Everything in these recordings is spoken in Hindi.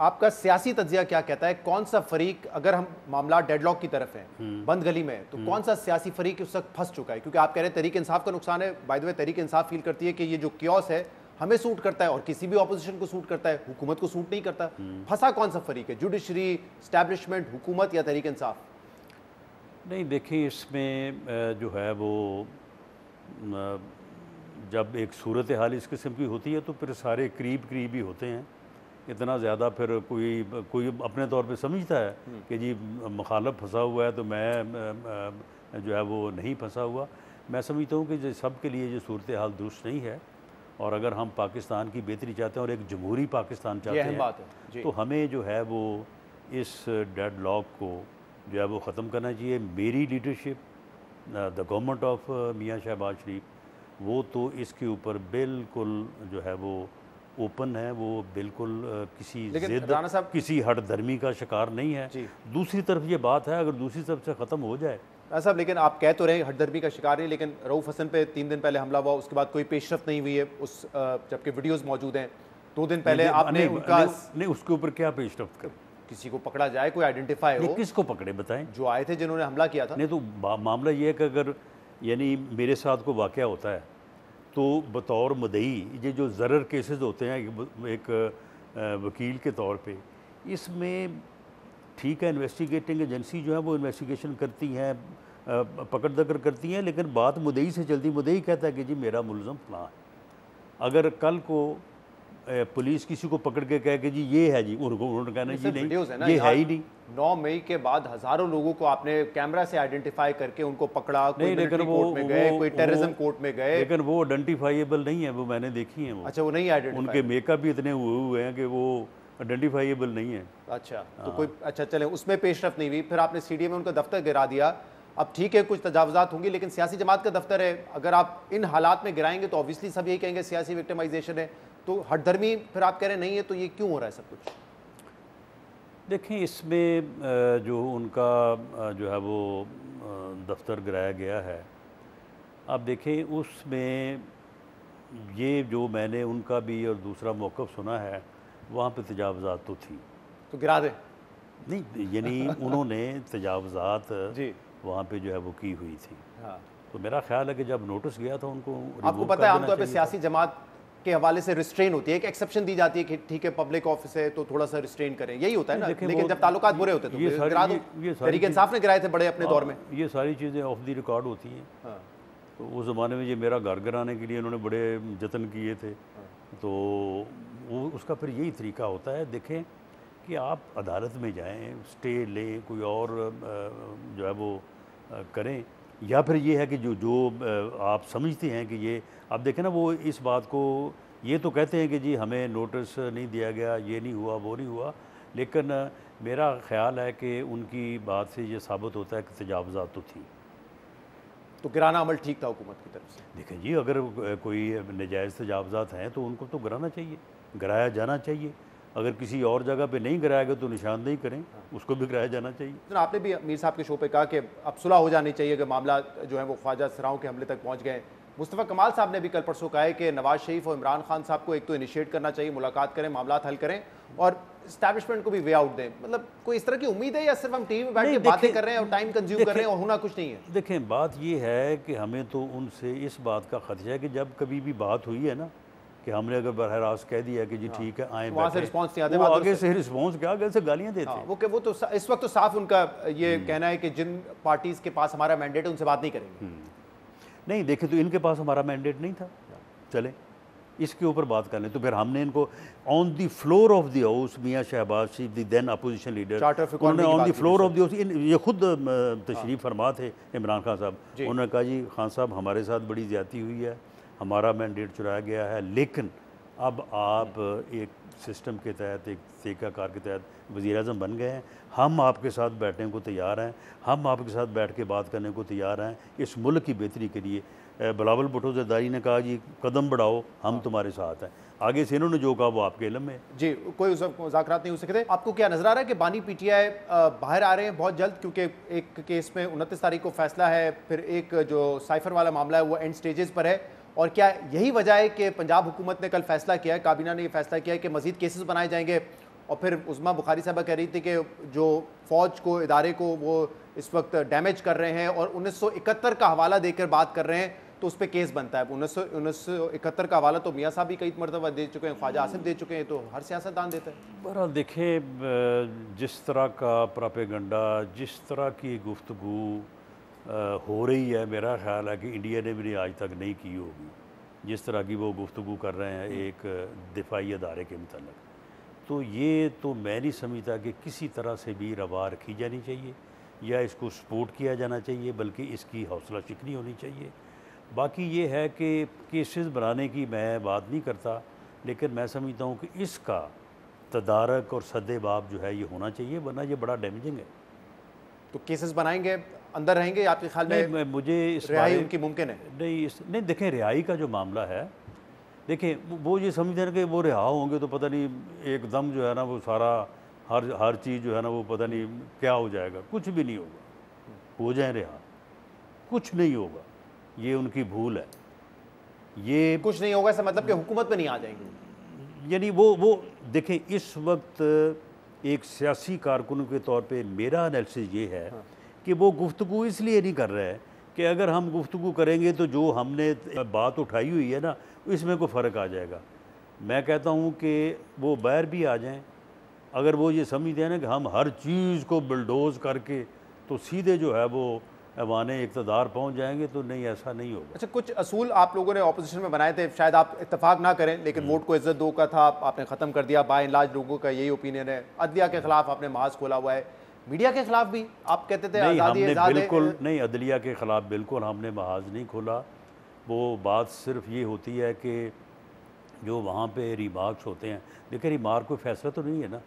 आपका सियासी तज्जिया क्या कहता है, कौन सा फरीक, अगर हम मामला डेडलॉक की तरफ है, बंद गली में है, तो कौन सा सियासी फरीक उस वक्त फंस चुका है? क्योंकि आप कह रहे हैं तहरीक इंसाफ का नुकसान है। By the way Tehreek Insaf feel करती है कि ये जो क्योस है हमें सूट करता है और किसी भी ऑपोजिशन को सूट करता है, हुकूमत को सूट नहीं करता। फंसा कौन सा फरीक है, जुडिशरी, एस्टैब्लिशमेंट, हुकूमत या तहरीक इंसाफ? नहीं देखिए, इसमें जो है वो जब एक सूरत हाल इस किस्म की होती है तो फिर सारे करीब करीब ही होते हैं। इतना ज़्यादा फिर कोई अपने तौर पे समझता है कि जी मुखालफ फंसा हुआ है तो मैं जो है वो नहीं फंसा हुआ। मैं समझता हूँ कि सब के लिए ये सूरत हाल दुरुस्त नहीं है, और अगर हम पाकिस्तान की बेहतरी चाहते हैं और एक जमहूरी पाकिस्तान चाहते हैं तो हमें जो है वो इस डेड लॉक को जो है वो ख़त्म करना चाहिए। मेरी लीडरशिप, द गवर्नमेंट ऑफ मियाँ शहबाज शरीफ, वो तो इसके ऊपर बिल्कुल जो है वो ओपन है, वो बिल्कुल किसी जिद, किसी हठधर्मी का शिकार नहीं है। दूसरी तरफ ये बात है, अगर दूसरी तरफ से ख़त्म हो जाए साहब, लेकिन आप कह तो रहे हठधर्मी का शिकार है, लेकिन रऊफ हसन पे 3 दिन पहले हमला हुआ, उसके बाद कोई पेशरफ नहीं हुई है, उस जबकि वीडियोस मौजूद हैं। 2 दिन पहले आपने उनका नहीं, उसके ऊपर क्या पेशरफ कर, किसी को पकड़ा जाए, कोई आइडेंटिफाई हो? किसको पकड़े बताएं? जो आए थे जिन्होंने हमला किया था। नहीं तो मामला ये है कि अगर यानी मेरे साथ को वाक़या होता है तो बतौर मुद्दई ये जो ज़रर केसेस होते हैं एक वकील के तौर पे, इसमें ठीक है इन्वेस्टिगेटिंग एजेंसी जो है वो इन्वेस्टिगेशन करती हैं, पकड़ दकड़ करती हैं, लेकिन बात मुद्दई से चलती। मुद्दई कहता है कि जी मेरा मुलज़म फलां है। अगर कल को पुलिस किसी को पकड़ के कहे कि जी ये है, जी उन्होंने कहना जी नहीं ये है ही नहीं। 9 मई के बाद हज़ारों लोगों को आपने कैमरा से आइडेंटिफाई करके उनको पकड़ा, कोई लेकिन कोर्ट में गए, कोई टेररिज्म कोर्ट में गए, लेकिन वो आइडेंटिफाइएबल नहीं है, वो मैंने देखी है। वो अच्छा, वो नहीं आइडेंटिफाई, उनके मेकअप भी इतने हुए हैं कि वो आइडेंटिफाइएबल नहीं है। अच्छा तो कोई, अच्छा चलें, उसमें पेशरफ नहीं हुई। फिर आपने सीडीए में उनका दफ्तर गिरा दिया। अब ठीक है कुछ तजावुज़ात होंगी, लेकिन सियासी जमात का दफ्तर है, अगर आप इन हालात में गिराएंगे तो ऑब्वियसली सब यही कहेंगे सियासी विक्टिमाइजेशन है। तो हठधर्मी फिर आप कह रहे हैं नहीं है, तो ये क्यों हो रहा है सब कुछ? देखें, इसमें जो उनका जो है वो दफ्तर गिराया गया है, आप देखें उसमें ये जो मैंने उनका भी और दूसरा मौक़िफ़ सुना है, वहाँ पे तजावुज़ात तो थी, तो गिरा दें? नहीं, यानी उन्होंने तजावुज़ात वहाँ पे जो है वो की हुई थी। हाँ। तो मेरा ख्याल है कि जब नोटिस गया था उनको, आपको पता है आमतौर पर सियासी जमात के हवाले से रिस्ट्रेन होती है, एक एक्सेप्शन दी जाती है कि ठीक है पब्लिक ऑफिस है तो थोड़ा सा रिस्ट्रेन करें, यही होता है ना। लेकिन जब ताल्लुकात बुरे होते तो गिरा दो। तहरीक इंसाफ ने गिराए थे बड़े अपने दौर में। ये सारी चीज़ें ऑफ द रिकॉर्ड होती हैं। तो उस ज़माने में ये मेरा घर गिराने के लिए उन्होंने बड़े जतन किए थे, तो वो उसका फिर यही तरीका होता है। देखें कि आप अदालत में जाएं, स्टे लें, कोई और जो है वो करें, या फिर ये है कि जो आप समझते हैं कि ये, आप देखें ना, वो इस बात को ये तो कहते हैं कि जी हमें नोटिस नहीं दिया गया, ये नहीं हुआ, वो नहीं हुआ, लेकिन मेरा ख्याल है कि उनकी बात से ये साबित होता है कि तजावुज़ात तो थी। तो गिराना अमल ठीक था हुकूमत की तरफ से? देखें जी, अगर कोई नजायज़ तजावुज़ात हैं तो उनको तो गिराना चाहिए, गिराया जाना चाहिए। अगर किसी और जगह पे नहीं गिराया गया तो निशानदेही करें, उसको भी गिराया जाना चाहिए। तो आपने भी मीर साहब के शो पे कहा कि अब सुलह हो जानी चाहिए, कि मामला जो है वो ख्वाजा सराओं के हमले तक पहुंच गए। मुस्तफ़ा कमाल साहब ने भी कल परसों कहा है कि नवाज शरीफ और इमरान खान साहब को एक तो इनिशिएट करना चाहिए, मुलाकात करें, मामला हल करें और इस्टेब्लिशमेंट को भी वे आउट दें। मतलब कोई इस तरह की उम्मीद है या सिर्फ हम टीवी में बैठ के बातें कर रहे हैं और टाइम कंज्यूम कर रहे हैं और होना कुछ नहीं है? देखें, बात ये है कि हमें तो उनसे इस बात का खदशा है कि जब कभी भी बात हुई है ना, कि हमने अगर बरह रास्त कह दिया कि जी ठीक है आए, वहाँ से रिस्पॉन्स नहीं आते, आगे से रिस्पॉन्स क्या, आगे से गालियाँ देते हैं। वो तो इस वक्त तो साफ उनका ये कहना है कि जिन पार्टीज के पास हमारा मैंडेट है उनसे बात नहीं करेंगे। नहीं, देखें तो इनके पास हमारा मैंडेट नहीं था, चले इसके ऊपर बात कर लें। तो फिर हमने इनको on the floor of the house, मियाँ शहबाज शरीफ द देन अपोजिशन लीडर, उन्होंने on the floor of the house, ये खुद तशरीफ फरमा थे इमरान खान साहब, उन्होंने कहा जी खान साहब हमारे साथ बड़ी ज़्यादती हुई है, हमारा मैंडेट चुराया गया है, लेकिन अब आप एक सिस्टम के तहत, एक तरीक़ाकार के तहत वज़ीर-ए-आज़म बन गए हैं, हम आपके साथ बैठने को तैयार हैं, हम आपके साथ बैठ के बात करने को तैयार हैं इस मुल्क की बेहतरी के लिए। बिलावल भुट्टो ज़रदारी ने कहा जी कदम बढ़ाओ, हम तुम्हारे साथ हैं। आगे से इन्होंने जो कहा वो आपके इल्म में जी, कोई उस मुज़ाकरात नहीं हो सकते। आपको क्या नज़र आ रहा है कि बानी पीटीआई बाहर आ रहे हैं बहुत जल्द, क्योंकि एक केस में 29 तारीख को फैसला है, फिर एक जो साइफर वाला मामला है वो एंड स्टेजेस पर है, और क्या यही वजह है कि पंजाब हुकूमत ने कल फैसला किया है, काबीना ने ये फैसला किया है कि मजीद केसेस बनाए जाएंगे और फिर उस्मा बुखारी साहबा कह रही थी कि जो फ़ौज को, इदारे को वो इस वक्त डैमेज कर रहे हैं और 1971 का हवाला देकर बात कर रहे हैं तो उस पर केस बनता है। 1971 का हवाला तो मियाँ साहब भी कई मरतबा दे चुके हैं, ख्वाजा आसिफ दे चुके हैं, तो हर सियासतदान देता है। बहरहाल देखें, जिस तरह का प्रोपेगेंडा, जिस तरह की गुफ्तगू हो रही है, मेरा ख्याल है कि इंडिया ने भी आज तक नहीं की होगी जिस तरह की वो गुफ्तगू कर रहे हैं एक दिफाई अदारे के मतलब। तो ये तो मैं नहीं समझता कि किसी तरह से भी रवा रखी जानी चाहिए या इसको सपोर्ट किया जाना चाहिए, बल्कि इसकी हौसला शिकनी होनी चाहिए। बाकी ये है कि केसेस बनाने की मैं बात नहीं करता, लेकिन मैं समझता हूँ कि इसका तदारक और सद्देबाब जो है ये होना चाहिए, वरना ये बड़ा डैमेजिंग है। तो केसेस बनाएंगे, अंदर रहेंगे आपके ख्याल में? मुझे इस रिहाई उनकी मुमकिन है? नहीं देखें, रिहाई का जो मामला है, देखें वो ये समझते हैं कि वो रिहा होंगे तो पता नहीं एकदम जो है ना वो सारा हर चीज़ जो है ना वो पता नहीं क्या हो जाएगा। कुछ भी नहीं होगा, हो जाए रिहा, कुछ नहीं होगा, ये उनकी भूल है। ये कुछ नहीं होगा इसका मतलब कि हुकूमत में नहीं आ जाएंगे। यानी वो देखें, इस वक्त एक सियासी कारकुन के तौर पे मेरा एनालिसिस ये है कि वो गुफ्तगू इसलिए नहीं कर रहे हैं कि अगर हम गुफ्तगू करेंगे तो जो हमने बात उठाई हुई है ना इसमें कोई फ़र्क आ जाएगा। मैं कहता हूँ कि वो बाहर भी आ जाएं, अगर वो ये समझते हैं ना कि हम हर चीज़ को बुलडोज़ करके तो सीधे जो है वो ऐवाने इक़्तिदार पहुँच जाएंगे, तो नहीं, ऐसा नहीं होगा। अच्छा, कुछ असूल आप लोगों ने ऑपोजिशन में बनाए थे, शायद आप इत्तेफाक ना करें, लेकिन वोट को इज्जत दो का था, आपने ख़त्म कर दिया। बाय एंड लार्ज लोगों का यही ओपिनियन है। अदलिया के खिलाफ आपने महाज खोला हुआ है, मीडिया के खिलाफ भी आप कहते थे आज़ादी आज़ाद है। बिल्कुल नहीं, अदलिया के ख़िलाफ़ बिल्कुल हमने महाज नहीं खोला। वो बात सिर्फ ये होती है कि जो वहाँ पे रिमार्क्स होते हैं, देखिए रिमार्क कोई फैसला तो नहीं है ना,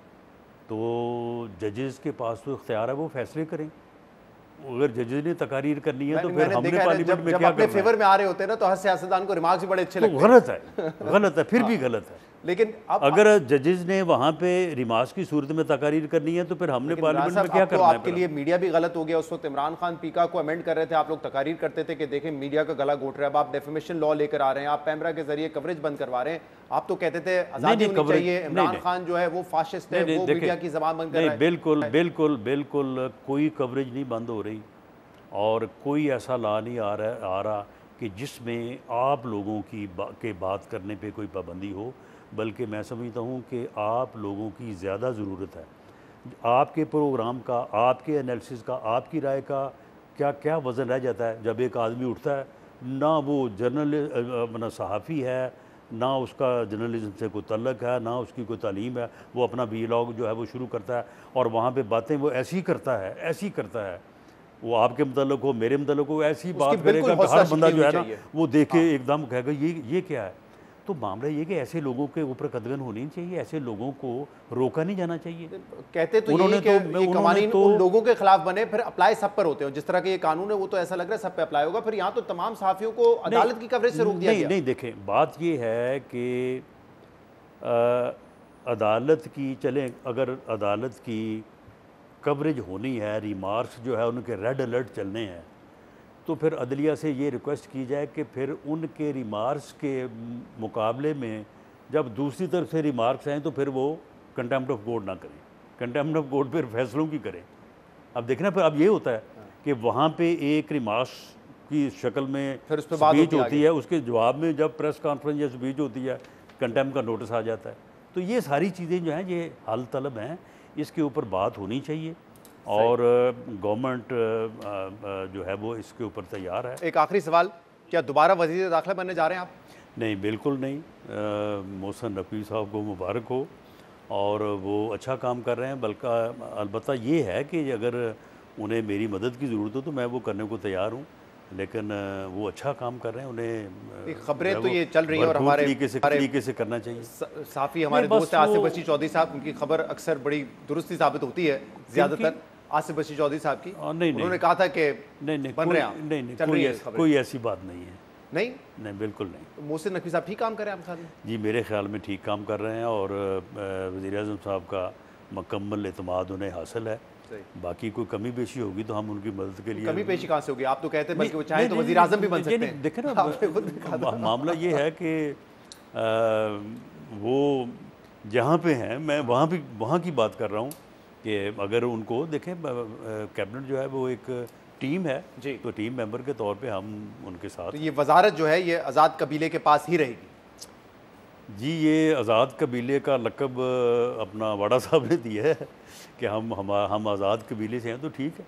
तो जजेस के पास तो इख्तियार है, वो फैसले करें। अगर जजेस ने तकारीर करनी है तो फिर हमने पार्लियामेंट में क्या करना है? फेवर में आ रहे होते हैं ना तो हर सियासतदान को रिमार्क्स भी बड़े अच्छे लगते हैं। गलत है, गलत है, फिर भी गलत है। लेकिन अब अगर जजेस ने वहाँ पे रिमार्क्स की सूरत में तकारीर करनी है तो फिर हमने पार्लियामेंट में क्या करना है? आपके लिए मीडिया भी गलत हो गया। उस वक्त इमरान खान पीका को अमेंड कर रहे थे, आप लोग तकारीर करते थे कि देखें मीडिया का गला घोट रहा है। अब आप डेफेमेशन लॉ लेकर आ रहे हैं, आप पैमरा के जरिए कवरेज बंद करवा रहे हैं। आप तो कहते थे आज़ादी होनी चाहिए, इमरान खान जो है वो फाशिस्ट है, वो मीडिया की ज़बान बंद कर रहा है। बिल्कुल बिल्कुल बिल्कुल कोई कवरेज नहीं बंद हो रही और कोई ऐसा लॉ नहीं आ रहा कि जिसमें आप लोगों की बात करने पे कोई पाबंदी हो, बल्कि मैं समझता हूँ कि आप लोगों की ज़्यादा ज़रूरत है। आपके प्रोग्राम का, आपके एनालिसिस का, आपकी राय का क्या क्या वज़न रह जाता है जब एक आदमी उठता है, ना वो ना सहाफ़ी है, ना उसका जर्नलिज्म से कोई तल्लक है, ना उसकी कोई तालीम है, वो अपना वीलॉग जो है वो शुरू करता है और वहाँ पे बातें वो ऐसी करता है, वो आपके मतलब हो, मेरे मतलब हो, ऐसी बात करेगा कि हर बंदा जो है ना वो देखे एकदम कहेगा ये क्या है। तो मामला ये कि ऐसे लोगों के ऊपर कदगन होनी चाहिए, ऐसे लोगों को रोका नहीं जाना चाहिए। कहते तो ये कि ये कवानीन उन लोगों के खिलाफ बने, फिर अप्लाई सब पर होते हो। जिस तरह के ये कानून है वो तो ऐसा लग रहा है सब पे अप्लाई होगा, फिर यहाँ तो तमाम सहाफ़ियों को अदालत की कवरेज से रोक दिया गया। नहीं देखें, बात ये है कि अदालत की चलें, अगर अदालत की कवरेज होनी है, रिमार्क्स जो है उनके रेड अलर्ट चलने हैं, तो फिर अदलिया से ये रिक्वेस्ट की जाए कि फिर उनके रिमार्क्स के मुकाबले में जब दूसरी तरफ से रिमार्क्स आएँ तो फिर वो कंटेम्प्ट ऑफ कोर्ट ना करें, कंटेम्प्ट ऑफ कोर्ट फिर फैसलों की करें। अब देखना, फिर अब ये होता है कि वहाँ पे एक रिमार्क्स की शक्ल में फिर उस पर स्पीच होती है, उसके जवाब में जब प्रेस कॉन्फ्रेंस या स्पीच होती है कंटेम्प्ट का नोटिस आ जाता है। तो ये सारी चीज़ें जो हैं ये हल तलब हैं, इसके ऊपर बात होनी चाहिए और गवर्नमेंट जो है वो इसके ऊपर तैयार है। एक आखिरी सवाल, क्या दोबारा वज़ीर दाखिला बनने जा रहे हैं आप? नहीं, बिल्कुल नहीं। मोहसिन नकवी साहब को मुबारक हो और वो अच्छा काम कर रहे हैं, बल्कि अलबत्ता ये है कि अगर उन्हें मेरी मदद की ज़रूरत हो तो मैं वो करने को तैयार हूँ, लेकिन वो अच्छा काम कर रहे हैं। उन्हें खबरें तो ये चल रही हैं और हमारे तरीके से करना चाहिए। साफ़ी हमारे दोस्त हैं आसिफ बशीर चौधरी साहब, उनकी खबर अक्सर बड़ी दुरुस्ती साबित होती है, ज़्यादातर आसिफ बशीर चौधरी साहब की। उन्होंने कहा था कि बन रहे हैं, नहीं, कोई ऐसी बात नहीं है। नहीं, बिल्कुल नहीं। मोहसिन नकवी साहब ठीक काम कर रहे हैं आपके ख्याल में? जी, मेरे ख्याल में ठीक काम कर रहे हैं और वज़ीर-ए-आज़म साहब का मुकम्मल एतमाद उन्हें हासिल है। बाकी कोई कमी पेशी होगी तो हम उनकी मदद के लिए। कमी पेशी कहाँ से होगी? आप तो कहते हैं बल्कि वो चाहे तो वज़ीर आज़म भी बन सकते हैं। देखें ना, मामला ये है कि वो जहाँ पे हैं मैं वहाँ की बात कर रहा हूँ कि अगर उनको देखें कैबिनेट जो है वो एक टीम है जी। तो टीम मेंबर के तौर पे हम उनके साथ तो ये वजारत जो है ये आज़ाद कबीले के पास ही रहेगी। जी। ये आज़ाद कबीले का लक़ब अपना वाड़ा साहब ने दिया है कि हम आज़ाद कबीले से हैं तो ठीक है।